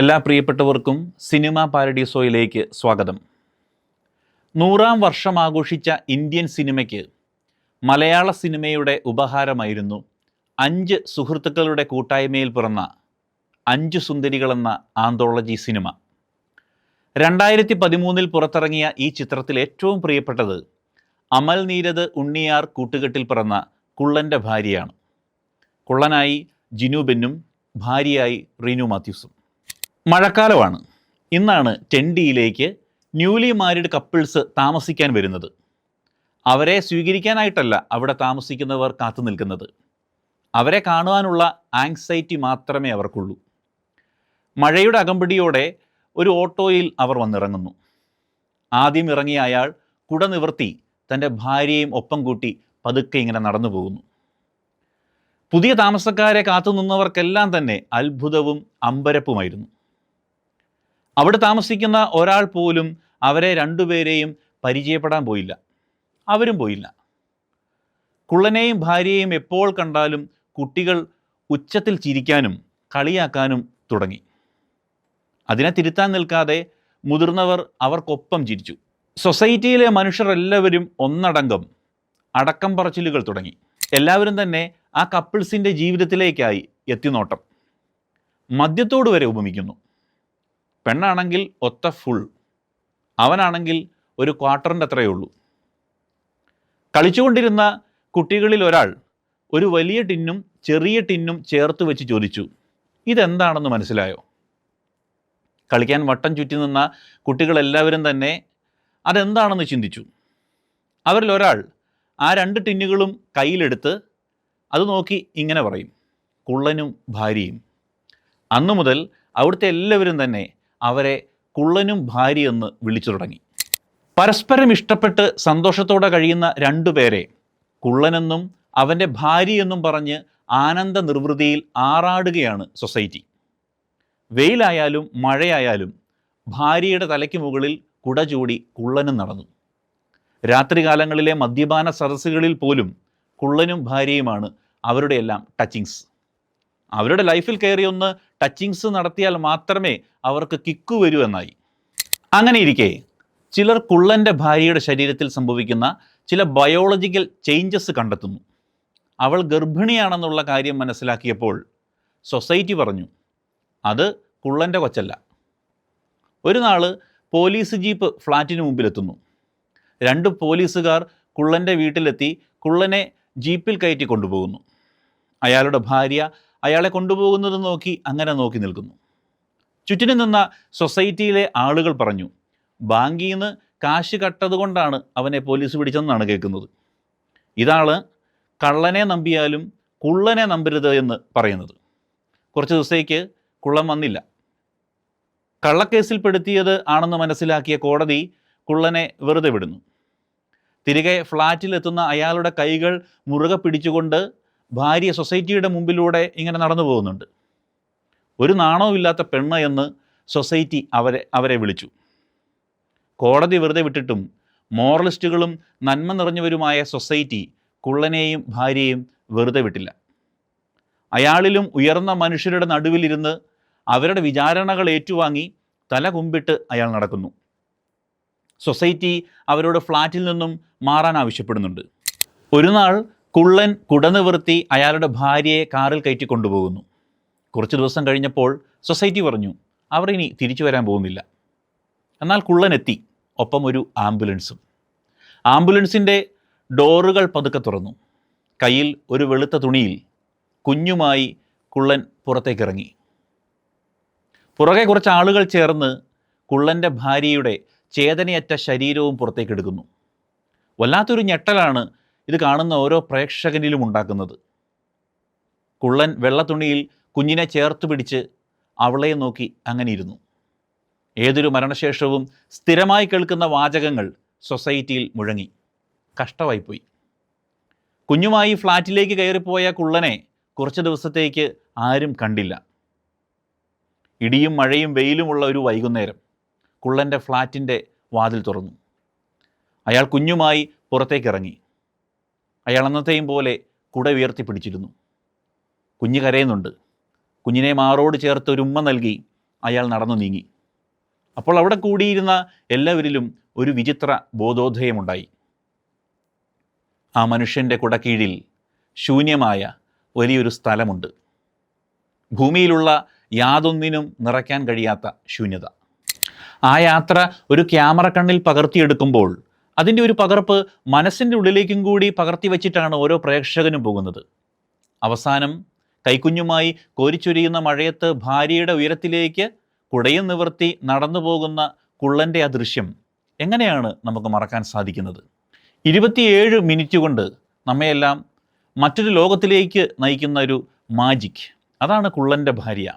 എല്ലാ പ്രിയപ്പെട്ടവർക്കും സിനിമ പാരഡീസോയിലേക്ക് സ്വാഗതം. 100-ാം വർഷം ആഘോഷിച്ച ഇന്ത്യൻ സിനിമയ്ക്ക് മലയാള സിനിമയുടെ ഉപഹാരമായിരുന്നു 5 സുഹൃത്തുക്കളുടെ കൂട്ടായ്മയിൽ പിറന്ന 5 സുന്ദരികളെന്ന ആന്തോളജി സിനിമ. 2013 പുറത്തിറങ്ങിയ ഈ ചിത്രത്തിൽ ഏറ്റവും പ്രിയപ്പെട്ടത് അമൽ നീരദ് ഉണ്ണിയാർ കൂട്ടുകെട്ടിൽ പിറന്ന കുള്ളൻ്റെ ഭാര്യയാണ്. കുള്ളനായി ജിനു ബെന്നും ഭാര്യയായി റീനു മാത്യൂസും. മഴക്കാലമാണ്. ഇന്നാണ് ടെൻഡിയിലേക്ക് ന്യൂലി മാരിഡ് കപ്പിൾസ് താമസിക്കാൻ വരുന്നത്. അവരെ സ്വീകരിക്കാനായിട്ടല്ല അവിടെ താമസിക്കുന്നവർ കാത്തു നിൽക്കുന്നത്. അവരെ കാണുവാനുള്ള ആങ്സൈറ്റി മാത്രമേ അവർക്കുള്ളൂ. മഴയുടെ അകമ്പടിയോടെ ഒരു ഓട്ടോയിൽ അവർ വന്നിറങ്ങുന്നു. ആദ്യം ഇറങ്ങിയ അയാൾ കുട നിവർത്തി തൻ്റെ ഭാര്യയും ഒപ്പം കൂട്ടി പതുക്കെ ഇങ്ങനെ നടന്നു പോകുന്നു. പുതിയ താമസക്കാരെ കാത്തു നിന്നവർക്കെല്ലാം തന്നെ അത്ഭുതവും അമ്പരപ്പുമായിരുന്നു. അവിടെ താമസിക്കുന്ന ഒരാൾ പോലും അവരെ രണ്ടുപേരെയും പരിചയപ്പെടാൻ പോയില്ല. അവരും പോയില്ല. കുള്ളനെയും ഭാര്യയെയും എപ്പോൾ കണ്ടാലും കുട്ടികൾ ഉച്ചത്തിൽ ചിരിക്കാനും കളിയാക്കാനും തുടങ്ങി. അതിനെ തിരുത്താൻ നിൽക്കാതെ മുതിർന്നവർ അവർക്കൊപ്പം ചിരിച്ചു. സൊസൈറ്റിയിലെ മനുഷ്യർ എല്ലാവരും ഒന്നടങ്കം അടക്കം പറച്ചിലുകൾ തുടങ്ങി. എല്ലാവരും തന്നെ ആ കപ്പിൾസിൻ്റെ ജീവിതത്തിലേക്കായി എത്തിനോട്ടം. മദ്യത്തോട് വരെ ഉപമിക്കുന്നു. പെണ്ണാണെങ്കിൽ ഒത്ത ഫുൾ, അവനാണെങ്കിൽ ഒരു ക്വാർട്ടറിൻ്റെ അത്രയേ ഉള്ളൂ. കളിച്ചുകൊണ്ടിരുന്ന കുട്ടികളിൽ ഒരാൾ ഒരു വലിയ ടിന്നും ചെറിയ ടിന്നും ചേർത്ത് വെച്ച് ചോദിച്ചു, ഇതെന്താണെന്ന് മനസ്സിലായോ? കളിക്കാൻ വട്ടം ചുറ്റി നിന്ന കുട്ടികളെല്ലാവരും തന്നെ അതെന്താണെന്ന് ചിന്തിച്ചു. അവരിൽ ഒരാൾ ആ 2 ടിന്നുകളും കയ്യിലെടുത്ത് അത് നോക്കി ഇങ്ങനെ പറയും, കുള്ളനും ഭാര്യയും. അന്നു മുതൽ അവിടുത്തെ എല്ലാവരും തന്നെ അവരെ കുള്ളനും ഭാര്യയെന്ന് വിളിച്ചു തുടങ്ങി. പരസ്പരം ഇഷ്ടപ്പെട്ട് സന്തോഷത്തോടെ കഴിയുന്ന 2 പേരെ കുള്ളനെന്നും അവൻ്റെ ഭാര്യയെന്നും പറഞ്ഞ് ആനന്ദ നിർവൃതിയിൽ ആറാടുകയാണ് സൊസൈറ്റി. വെയിലായാലും മഴയായാലും ഭാര്യയുടെ തലയ്ക്ക് മുകളിൽ കുട ചൂടി കുള്ളനും നടന്നു. രാത്രികാലങ്ങളിലെ മദ്യപാന സദസ്സുകളിൽ പോലും കുള്ളനും ഭാര്യയുമാണ് അവരുടെ എല്ലാം ടച്ചിങ്സ്. അവരുടെ ലൈഫിൽ കയറിയൊന്ന് ടച്ചിങ്സ് നടത്തിയാൽ മാത്രമേ അവർക്ക് കിക്ക് വരൂ എന്നായി. അങ്ങനെ ഇരിക്കെ ചിലർ കുള്ളൻ്റെ ഭാര്യയുടെ ശരീരത്തിൽ സംഭവിക്കുന്ന ചില ബയോളജിക്കൽ ചേഞ്ചസ് കണ്ടെത്തുന്നു. അവൾ ഗർഭിണിയാണെന്നുള്ള കാര്യം മനസ്സിലാക്കിയപ്പോൾ സൊസൈറ്റി പറഞ്ഞു, അത് കുള്ളൻ്റെ കൊച്ചല്ല. ഒരു നാൾ പോലീസ് ജീപ്പ് ഫ്ലാറ്റിന് മുമ്പിലെത്തുന്നു. 2 പോലീസുകാർ കുള്ളൻ്റെ വീട്ടിലെത്തി കുള്ളനെ ജീപ്പിൽ കയറ്റി കൊണ്ടുപോകുന്നു. അയാളുടെ ഭാര്യ അയാളെ കൊണ്ടുപോകുന്നത് നോക്കി അങ്ങനെ നോക്കി നിൽക്കുന്നു. ചുറ്റിനും നിന്ന സൊസൈറ്റിയിലെ ആളുകൾ പറഞ്ഞു, ബാങ്കിൽ നിന്ന് കാശ് കട്ടതുകൊണ്ടാണ് അവനെ പോലീസ് പിടിച്ചതെന്നാണ് കേൾക്കുന്നത്. ഇതാണ് കള്ളനെ നമ്പിയാലും കുള്ളനെ നമ്പരുത് എന്ന് പറയുന്നത്. കുറച്ച് ദിവസത്തേക്ക് കുള്ളൻ വന്നില്ല. കള്ളക്കേസിൽപ്പെടുത്തിയത് ആണെന്ന് മനസ്സിലാക്കിയ കോടതി കുള്ളനെ വെറുതെ വിടുന്നു. തിരികെ ഫ്ലാറ്റിലെത്തുന്ന അയാളുടെ കൈകൾ മുറുകെ പിടിച്ചുകൊണ്ട് ഭാര്യ സൊസൈറ്റിയുടെ മുമ്പിലൂടെ ഇങ്ങനെ നടന്നു പോകുന്നുണ്ട്. ഒരു നാണവുമില്ലാത്ത പെണ്ണ് എന്ന് സൊസൈറ്റി അവരെ വിളിച്ചു. കോടതി വെറുതെ വിട്ടിട്ടും മോറലിസ്റ്റുകളും നന്മ നിറഞ്ഞവരുമായ സൊസൈറ്റി കുള്ളനെയും ഭാര്യയെയും വെറുതെ വിട്ടില്ല. അയാളിലും ഉയർന്ന മനുഷ്യരുടെ നടുവിലിരുന്ന് അവരുടെ വിചാരണകൾ ഏറ്റുവാങ്ങി തല കുമ്പിട്ട് അയാൾ നടക്കുന്നു. സൊസൈറ്റി അവരോട് ഫ്ലാറ്റിൽ നിന്നും മാറാൻ ആവശ്യപ്പെടുന്നുണ്ട്. ഒരു നാൾ കുള്ളൻ കുട നിവർത്തി അയാളുടെ ഭാര്യയെ കാറിൽ കയറ്റി കൊണ്ടുപോകുന്നു. കുറച്ച് ദിവസം കഴിഞ്ഞപ്പോൾ സൊസൈറ്റി പറഞ്ഞു, അവർ ഇനി തിരിച്ചു വരാൻ പോകുന്നില്ല. എന്നാൽ കുള്ളൻ എത്തി, ഒപ്പം ഒരു ആംബുലൻസും. ആംബുലൻസിൻ്റെ ഡോറുകൾ പതുക്കെ തുറന്നു. കയ്യിൽ ഒരു വെളുത്ത തുണിയിൽ കുഞ്ഞുമായി കുള്ളൻ പുറത്തേക്കിറങ്ങി. പുറകെ കുറച്ച് ആളുകൾ ചേർന്ന് കുള്ളൻ്റെ ഭാര്യയുടെ ചേതനയറ്റ ശരീരവും പുറത്തേക്കെടുക്കുന്നു. വല്ലാത്തൊരു ഞെട്ടലാണ് ഇത് കാണുന്ന ഓരോ പ്രേക്ഷകനിലും ഉണ്ടാക്കുന്നത്. കുള്ളൻ വെള്ളത്തുണിയിൽ കുഞ്ഞിനെ ചേർത്ത് പിടിച്ച് അവളെ നോക്കി അങ്ങനെ ഇരുന്നു. ഏതൊരു മരണശേഷവും സ്ഥിരമായി കേൾക്കുന്ന വാചകങ്ങൾ സൊസൈറ്റിയിൽ മുഴങ്ങി. കഷ്ടമായിപ്പോയി. കുഞ്ഞുമായി ഫ്ലാറ്റിലേക്ക് കയറിപ്പോയ കുള്ളനെ കുറച്ച് ദിവസത്തേക്ക് ആരും കണ്ടില്ല. ഇടിയും മഴയും വെയിലുമുള്ള ഒരു വൈകുന്നേരം കുള്ളൻ്റെ ഫ്ലാറ്റിൻ്റെ വാതിൽ തുറന്നു. അയാൾ കുഞ്ഞുമായി പുറത്തേക്കിറങ്ങി. അയാൾ അന്നത്തെയും പോലെ കുട ഉയർത്തിപ്പിടിച്ചിരുന്നു. കുഞ്ഞ് കരയുന്നുണ്ട്. കുഞ്ഞിനെ മാറോട് ചേർത്ത് ഒരു ഉമ്മ നൽകി അയാൾ നടന്നു നീങ്ങി. അപ്പോൾ അവിടെ കൂടിയിരുന്ന എല്ലാവരിലും ഒരു വിചിത്ര ബോധോദയമുണ്ടായി. ആ മനുഷ്യൻ്റെ കുടക്കീഴിൽ ശൂന്യമായ വലിയൊരു സ്ഥലമുണ്ട്. ഭൂമിയിലുള്ള യാതൊന്നിനും നിറയ്ക്കാൻ കഴിയാത്ത ശൂന്യത. ആ യാത്ര ഒരു ക്യാമറ കണ്ണിൽ പകർത്തിയെടുക്കുമ്പോൾ അതിൻ്റെ ഒരു പകർപ്പ് മനസ്സിൻ്റെ ഉള്ളിലേക്കും കൂടി പകർത്തി വച്ചിട്ടാണ് ഓരോ പ്രേക്ഷകനും പോകുന്നത്. അവസാനം കൈക്കുഞ്ഞുമായി കോരിച്ചൊരിയുന്ന മഴയത്ത് ഭാര്യയുടെ ഉയരത്തിലേക്ക് കുടയും നിവർത്തി നടന്നു പോകുന്ന കുള്ളൻ്റെ ആ ദൃശ്യം എങ്ങനെയാണ് നമുക്ക് മറക്കാൻ സാധിക്കുന്നത്? 27 മിനിറ്റ് കൊണ്ട് നമ്മയെല്ലാം മറ്റൊരു ലോകത്തിലേക്ക് നയിക്കുന്ന ഒരു മാജിക്, അതാണ് കുള്ളൻ്റെ ഭാര്യ.